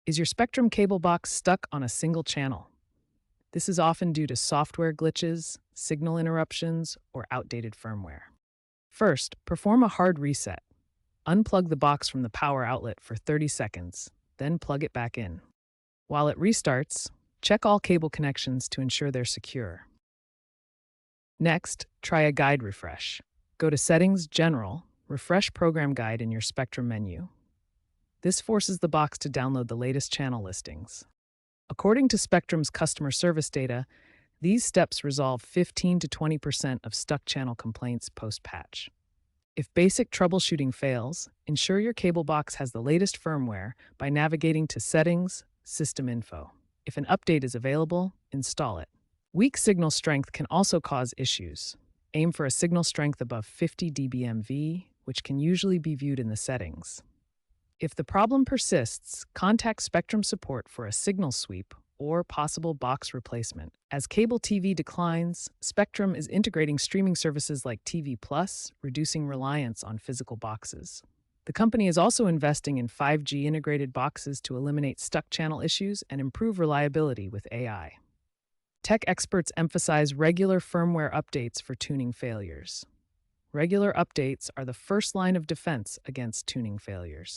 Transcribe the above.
Is your Spectrum cable box stuck on a single channel? This is often due to software glitches, signal interruptions, or outdated firmware. First, perform a hard reset. Unplug the box from the power outlet for 30 seconds, then plug it back in. While it restarts, check all cable connections to ensure they're secure. Next, try a guide refresh. Go to Settings, General, refresh Program Guide in your Spectrum menu. This forces the box to download the latest channel listings. According to Spectrum's customer service data, these steps resolve 15 to 20% of stuck channel complaints post-patch. If basic troubleshooting fails, ensure your cable box has the latest firmware by navigating to Settings, System Info. If an update is available, install it. Weak signal strength can also cause issues. Aim for a signal strength above 50 dBmV, which can usually be viewed in the settings. If the problem persists, contact Spectrum support for a signal sweep or possible box replacement. As cable TV declines, Spectrum is integrating streaming services like TV Plus, reducing reliance on physical boxes. The company is also investing in 5G integrated boxes to eliminate stuck channel issues and improve reliability with AI. Tech experts emphasize regular firmware updates for tuning failures. Regular updates are the first line of defense against tuning failures.